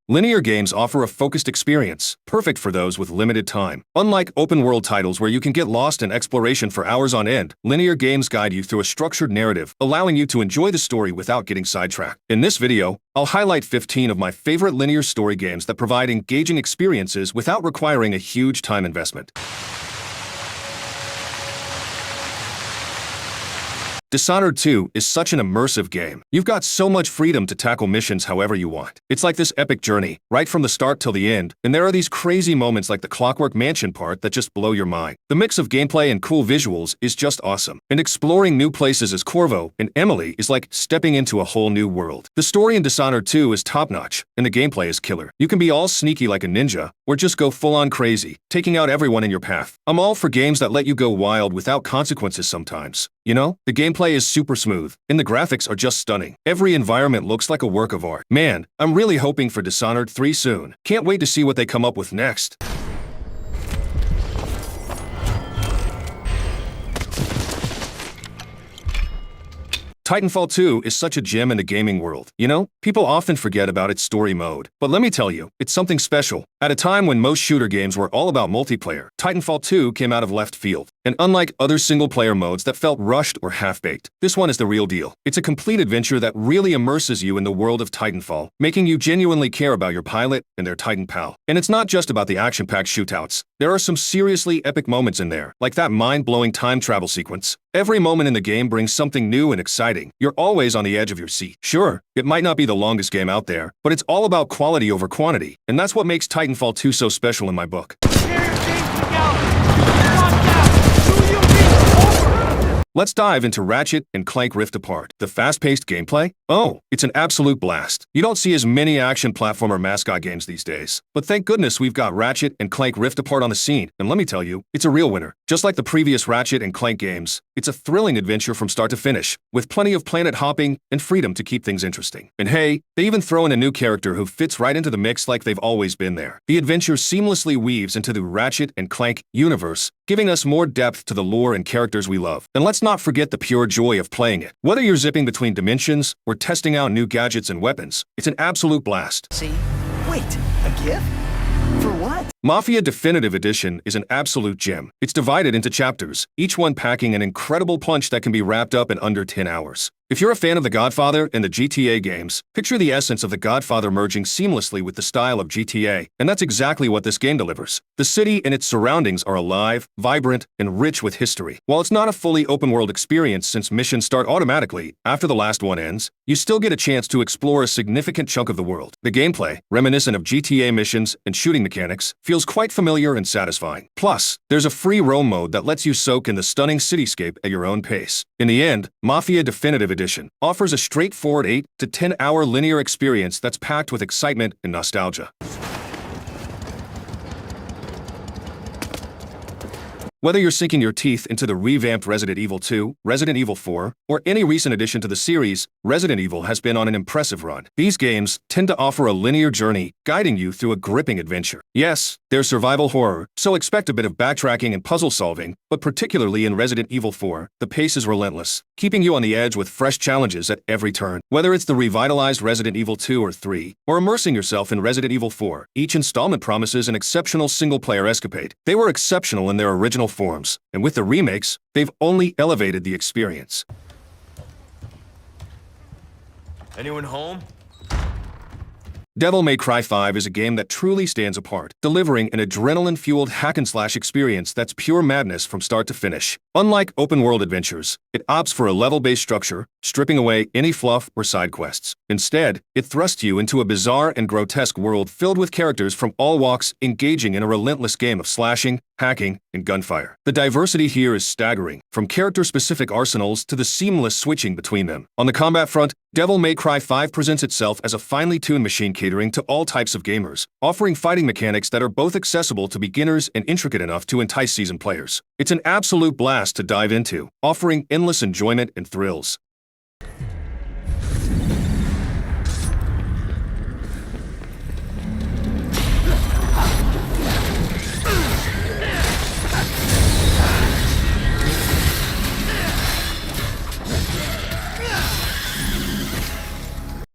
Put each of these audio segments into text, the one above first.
Linear games offer a focused experience, perfect for those with limited time. Unlike open-world titles where you can get lost in exploration for hours on end, linear games guide you through a structured narrative, allowing you to enjoy the story without getting sidetracked. In this video, I'll highlight 15 of my favorite linear story games that provide engaging experiences without requiring a huge time investment. Dishonored 2 is such an immersive game. You've got so much freedom to tackle missions however you want. It's like this epic journey, right from the start till the end, and there are these crazy moments like the Clockwork Mansion part that just blow your mind. The mix of gameplay and cool visuals is just awesome, and exploring new places as Corvo and Emily is like stepping into a whole new world. The story in Dishonored 2 is top-notch, and the gameplay is killer. You can be all sneaky like a ninja, or just go full-on crazy, taking out everyone in your path. I'm all for games that let you go wild without consequences sometimes. You know, the gameplay is super smooth, and the graphics are just stunning. Every environment looks like a work of art. Man, I'm really hoping for Dishonored 3 soon. Can't wait to see what they come up with next. Titanfall 2 is such a gem in the gaming world. You know, people often forget about its story mode. But let me tell you, it's something special. At a time when most shooter games were all about multiplayer, Titanfall 2 came out of left field. And unlike other single-player modes that felt rushed or half-baked, this one is the real deal. It's a complete adventure that really immerses you in the world of Titanfall, making you genuinely care about your pilot and their Titan pal. And it's not just about the action-packed shootouts. There are some seriously epic moments in there, like that mind-blowing time travel sequence. Every moment in the game brings something new and exciting. You're always on the edge of your seat. Sure, it might not be the longest game out there, but it's all about quality over quantity, and that's what makes Titanfall 2 so special in my book. Let's dive into Ratchet & Clank Rift Apart. The fast-paced gameplay? Oh, it's an absolute blast. You don't see as many action platformer mascot games these days. But thank goodness we've got Ratchet & Clank Rift Apart on the scene, and let me tell you, it's a real winner. Just like the previous Ratchet & Clank games, it's a thrilling adventure from start to finish, with plenty of planet hopping and freedom to keep things interesting. And hey, they even throw in a new character who fits right into the mix like they've always been there. The adventure seamlessly weaves into the Ratchet & Clank universe, giving us more depth to the lore and characters we love. And let's not forget the pure joy of playing it. Whether you're zipping between dimensions or testing out new gadgets and weapons, it's an absolute blast. See? Wait, a gift? For what? Mafia Definitive Edition is an absolute gem. It's divided into chapters, each one packing an incredible punch that can be wrapped up in under 10 hours. If you're a fan of The Godfather and the GTA games, picture the essence of The Godfather merging seamlessly with the style of GTA, and that's exactly what this game delivers. The city and its surroundings are alive, vibrant, and rich with history. While it's not a fully open-world experience since missions start automatically after the last one ends, you still get a chance to explore a significant chunk of the world. The gameplay, reminiscent of GTA missions and shooting mechanics, feels quite familiar and satisfying. Plus, there's a free roam mode that lets you soak in the stunning cityscape at your own pace. In the end, Mafia Definitive Edition offers a straightforward 8 to 10 hour linear experience that's packed with excitement and nostalgia. Whether you're sinking your teeth into the revamped Resident Evil 2, Resident Evil 4, or any recent addition to the series, Resident Evil has been on an impressive run. These games tend to offer a linear journey, guiding you through a gripping adventure. Yes, they're survival horror, so expect a bit of backtracking and puzzle solving, but particularly in Resident Evil 4, the pace is relentless, keeping you on the edge with fresh challenges at every turn. Whether it's the revitalized Resident Evil 2 or 3, or immersing yourself in Resident Evil 4, each installment promises an exceptional single-player escapade. They were exceptional in their original forms, and with the remakes, they've only elevated the experience. Anyone home? Devil May Cry 5 is a game that truly stands apart, delivering an adrenaline-fueled hack-and-slash experience that's pure madness from start to finish. Unlike open-world adventures, it opts for a level-based structure, stripping away any fluff or side quests. Instead, it thrusts you into a bizarre and grotesque world filled with characters from all walks engaging in a relentless game of slashing, hacking, and gunfire. The diversity here is staggering, from character-specific arsenals to the seamless switching between them. On the combat front, Devil May Cry 5 presents itself as a finely tuned machine catering to all types of gamers, offering fighting mechanics that are both accessible to beginners and intricate enough to entice seasoned players. It's an absolute blast to dive into, offering endless enjoyment and thrills.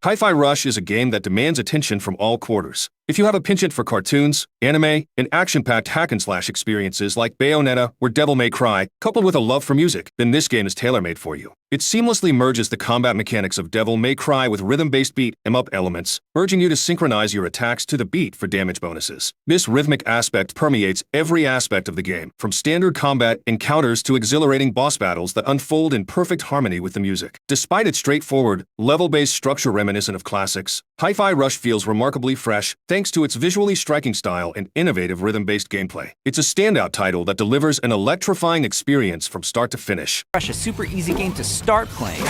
Hi-Fi Rush is a game that demands attention from all quarters. If you have a penchant for cartoons, anime, and action-packed hack-and-slash experiences like Bayonetta or Devil May Cry, coupled with a love for music, then this game is tailor-made for you. It seamlessly merges the combat mechanics of Devil May Cry with rhythm-based beat 'em up elements, urging you to synchronize your attacks to the beat for damage bonuses. This rhythmic aspect permeates every aspect of the game, from standard combat encounters to exhilarating boss battles that unfold in perfect harmony with the music. Despite its straightforward, level-based structure reminiscent of classics, Hi-Fi Rush feels remarkably fresh thanks to its visually striking style and innovative rhythm-based gameplay. It's a standout title that delivers an electrifying experience from start to finish. Rush, a super easy game to start playing.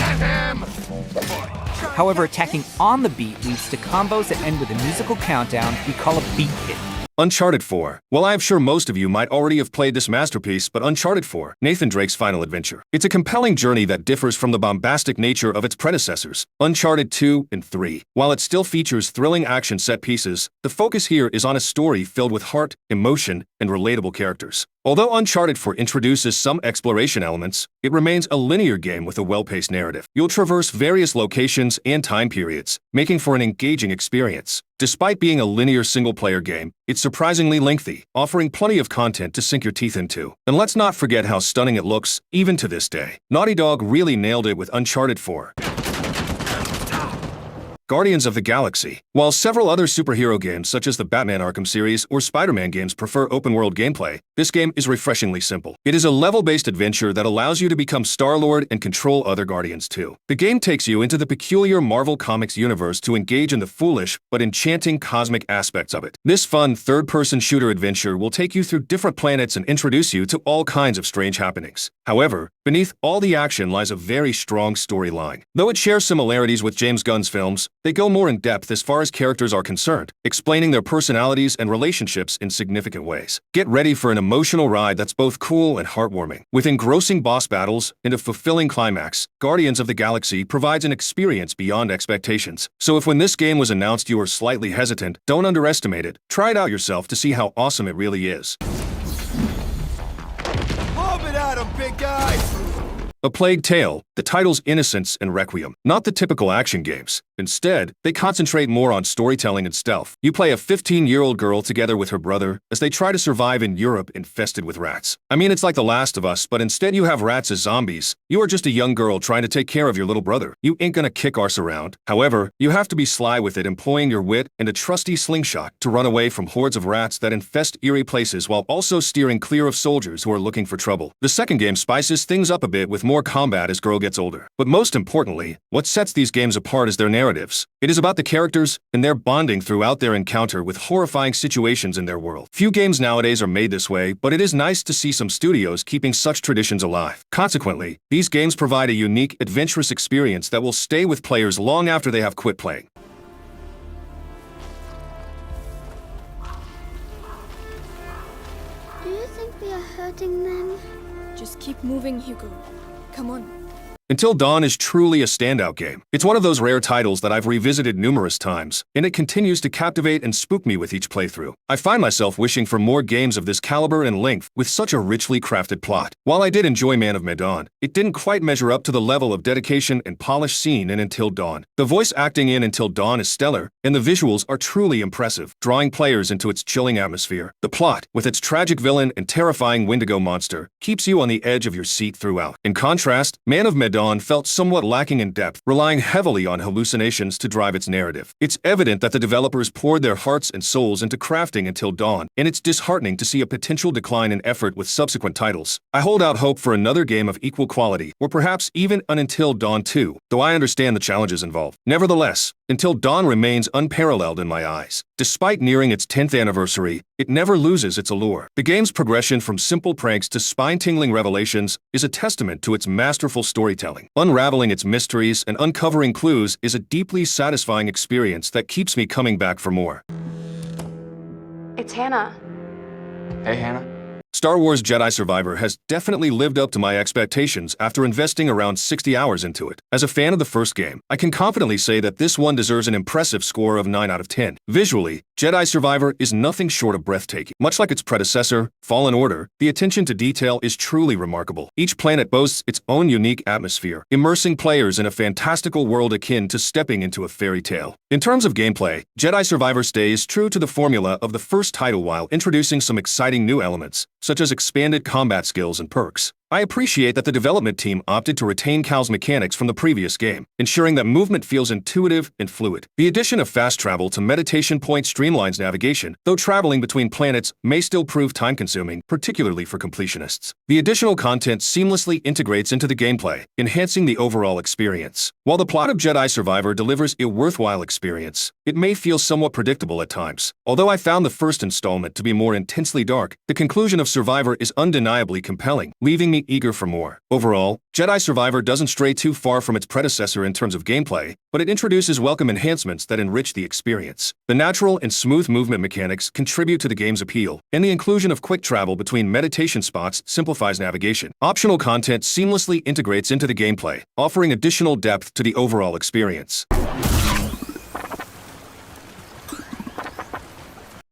However, attacking on the beat leads to combos that end with a musical countdown we call a beat hit. Uncharted 4. Well, I'm sure most of you might already have played this masterpiece, but Uncharted 4, Nathan Drake's final adventure. It's a compelling journey that differs from the bombastic nature of its predecessors, Uncharted 2 and 3. While it still features thrilling action set pieces, the focus here is on a story filled with heart, emotion, and relatable characters. Although Uncharted 4 introduces some exploration elements, it remains a linear game with a well-paced narrative. You'll traverse various locations and time periods, making for an engaging experience. Despite being a linear single-player game, it's surprisingly lengthy, offering plenty of content to sink your teeth into. And let's not forget how stunning it looks, even to this day. Naughty Dog really nailed it with Uncharted 4. Guardians of the Galaxy. While several other superhero games such as the Batman Arkham series or Spider-Man games prefer open-world gameplay, this game is refreshingly simple. It is a level-based adventure that allows you to become Star-Lord and control other Guardians too. The game takes you into the peculiar Marvel Comics universe to engage in the foolish but enchanting cosmic aspects of it. This fun third-person shooter adventure will take you through different planets and introduce you to all kinds of strange happenings. However, beneath all the action lies a very strong storyline. Though it shares similarities with James Gunn's films, they go more in depth as far as characters are concerned, explaining their personalities and relationships in significant ways. Get ready for an emotional ride that's both cool and heartwarming. With engrossing boss battles and a fulfilling climax, Guardians of the Galaxy provides an experience beyond expectations. So if when this game was announced you were slightly hesitant, don't underestimate it. Try it out yourself to see how awesome it really is. Lob it at him, big guy! A Plague Tale, the title's innocence and requiem, not the typical action games. Instead, they concentrate more on storytelling and stealth. You play a 15-year-old girl together with her brother as they try to survive in Europe infested with rats. I mean, it's like The Last of Us, but instead you have rats as zombies. You are just a young girl trying to take care of your little brother. You ain't gonna kick arse around. However, you have to be sly with it, employing your wit and a trusty slingshot to run away from hordes of rats that infest eerie places while also steering clear of soldiers who are looking for trouble. The second game spices things up a bit with more combat as girl gets older. But most importantly, what sets these games apart is their narratives. It is about the characters and their bonding throughout their encounter with horrifying situations in their world. Few games nowadays are made this way, but it is nice to see some studios keeping such traditions alive. Consequently, these games provide a unique, adventurous experience that will stay with players long after they have quit playing. Do you think we are hurting them? Just keep moving, Hugo. Come on. Until Dawn is truly a standout game. It's one of those rare titles that I've revisited numerous times, and it continues to captivate and spook me with each playthrough. I find myself wishing for more games of this caliber and length with such a richly crafted plot. While I did enjoy Man of Medan, it didn't quite measure up to the level of dedication and polish seen in Until Dawn. The voice acting in Until Dawn is stellar, and the visuals are truly impressive, drawing players into its chilling atmosphere. The plot, with its tragic villain and terrifying Wendigo monster, keeps you on the edge of your seat throughout. In contrast, Man of Medan felt somewhat lacking in depth, relying heavily on hallucinations to drive its narrative. It's evident that the developers poured their hearts and souls into crafting Until Dawn, and it's disheartening to see a potential decline in effort with subsequent titles. I hold out hope for another game of equal quality, or perhaps even an Until Dawn 2, though I understand the challenges involved. Nevertheless, Until Dawn remains unparalleled in my eyes. Despite nearing its 10th anniversary, it never loses its allure. The game's progression from simple pranks to spine-tingling revelations is a testament to its masterful storytelling. Unraveling its mysteries and uncovering clues is a deeply satisfying experience that keeps me coming back for more. It's Hannah. Hey, Hannah. Star Wars Jedi Survivor has definitely lived up to my expectations after investing around 60 hours into it. As a fan of the first game, I can confidently say that this one deserves an impressive score of 9 out of 10. Visually, Jedi Survivor is nothing short of breathtaking. Much like its predecessor, Fallen Order, the attention to detail is truly remarkable. Each planet boasts its own unique atmosphere, immersing players in a fantastical world akin to stepping into a fairy tale. In terms of gameplay, Jedi Survivor stays true to the formula of the first title while introducing some exciting new elements, such as expanded combat skills and perks. I appreciate that the development team opted to retain Cal's mechanics from the previous game, ensuring that movement feels intuitive and fluid. The addition of fast travel to Meditation Point streamlines navigation, though traveling between planets may still prove time-consuming, particularly for completionists. The additional content seamlessly integrates into the gameplay, enhancing the overall experience. While the plot of Jedi Survivor delivers a worthwhile experience, it may feel somewhat predictable at times. Although I found the first installment to be more intensely dark, the conclusion of Survivor is undeniably compelling, leaving me eager for more. Overall, Jedi Survivor doesn't stray too far from its predecessor in terms of gameplay, but it introduces welcome enhancements that enrich the experience. The natural and smooth movement mechanics contribute to the game's appeal, and the inclusion of quick travel between meditation spots simplifies navigation. Optional content seamlessly integrates into the gameplay, offering additional depth to the overall experience.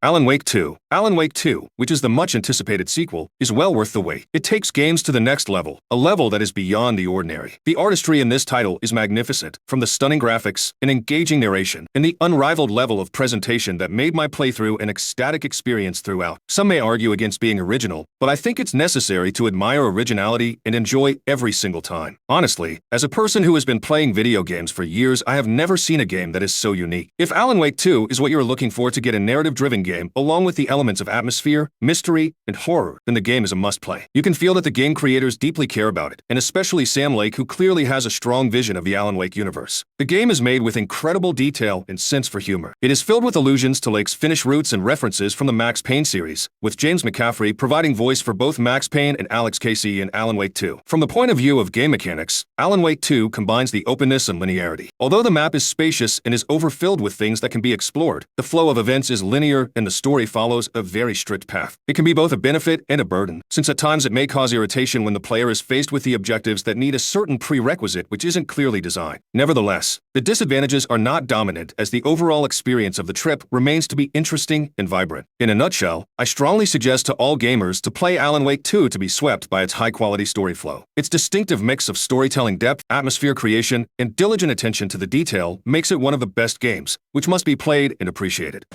Alan Wake 2. Alan Wake 2, which is the much-anticipated sequel, is well worth the wait. It takes games to the next level, a level that is beyond the ordinary. The artistry in this title is magnificent, from the stunning graphics, an engaging narration, and the unrivaled level of presentation that made my playthrough an ecstatic experience throughout. Some may argue against being original, but I think it's necessary to admire originality and enjoy every single time. Honestly, as a person who has been playing video games for years, I have never seen a game that is so unique. If Alan Wake 2 is what you're looking for to get a narrative-driven game, along with the elements of atmosphere, mystery, and horror, then the game is a must-play. You can feel that the game creators deeply care about it, and especially Sam Lake, who clearly has a strong vision of the Alan Wake universe. The game is made with incredible detail and sense for humor. It is filled with allusions to Lake's Finnish roots and references from the Max Payne series, with James McCaffrey providing voice for both Max Payne and Alex Casey in Alan Wake 2. From the point of view of game mechanics, Alan Wake 2 combines the openness and linearity. Although the map is spacious and is overfilled with things that can be explored, the flow of events is linear and the story follows a very strict path. It can be both a benefit and a burden, since at times it may cause irritation when the player is faced with the objectives that need a certain prerequisite which isn't clearly designed. Nevertheless, the disadvantages are not dominant, as the overall experience of the trip remains to be interesting and vibrant. In a nutshell, I strongly suggest to all gamers to play Alan Wake 2 to be swept by its high-quality story flow. Its distinctive mix of storytelling depth, atmosphere creation, and diligent attention to the detail makes it one of the best games, which must be played and appreciated.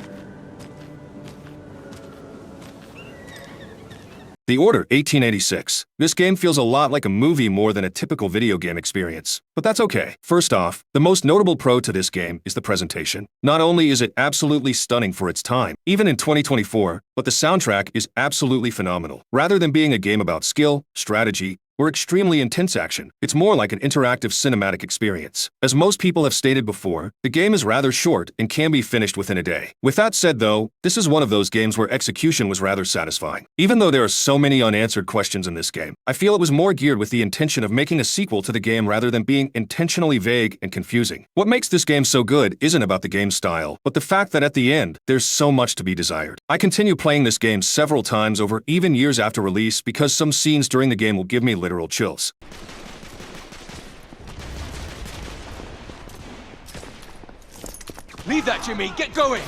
The Order 1886. This game feels a lot like a movie more than a typical video game experience. But that's okay. First off, the most notable pro to this game is the presentation. Not only is it absolutely stunning for its time, even in 2024, but the soundtrack is absolutely phenomenal. Rather than being a game about skill, strategy, or extremely intense action, it's more like an interactive cinematic experience. As most people have stated before, the game is rather short and can be finished within a day. With that said though, this is one of those games where execution was rather satisfying. Even though there are so many unanswered questions in this game, I feel it was more geared with the intention of making a sequel to the game rather than being intentionally vague and confusing. What makes this game so good isn't about the game's style, but the fact that at the end, there's so much to be desired. I continue playing this game several times over even years after release because some scenes during the game will give me literal chills. Leave that, Jimmy! Get going!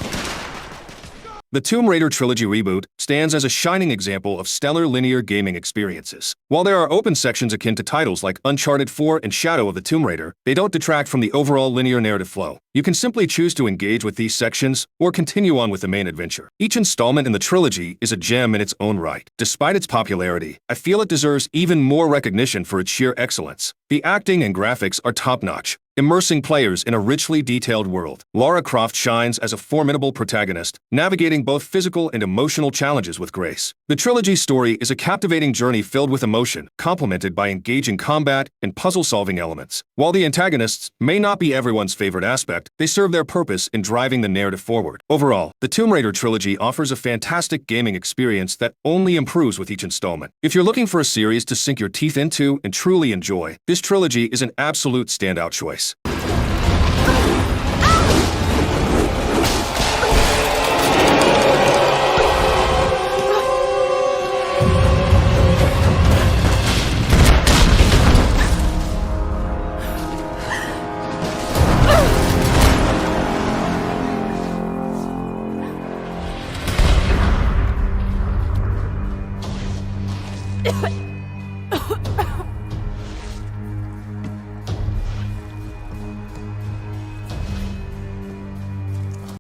The Tomb Raider trilogy reboot stands as a shining example of stellar linear gaming experiences. While there are open sections akin to titles like Uncharted 4 and Shadow of the Tomb Raider, they don't detract from the overall linear narrative flow. You can simply choose to engage with these sections or continue on with the main adventure. Each installment in the trilogy is a gem in its own right. Despite its popularity, I feel it deserves even more recognition for its sheer excellence. The acting and graphics are top-notch, immersing players in a richly detailed world. Lara Croft shines as a formidable protagonist, navigating both physical and emotional challenges with grace. The trilogy's story is a captivating journey filled with emotion, complemented by engaging combat and puzzle-solving elements. While the antagonists may not be everyone's favorite aspect, they serve their purpose in driving the narrative forward. Overall, the Tomb Raider trilogy offers a fantastic gaming experience that only improves with each installment. If you're looking for a series to sink your teeth into and truly enjoy, this trilogy is an absolute standout choice.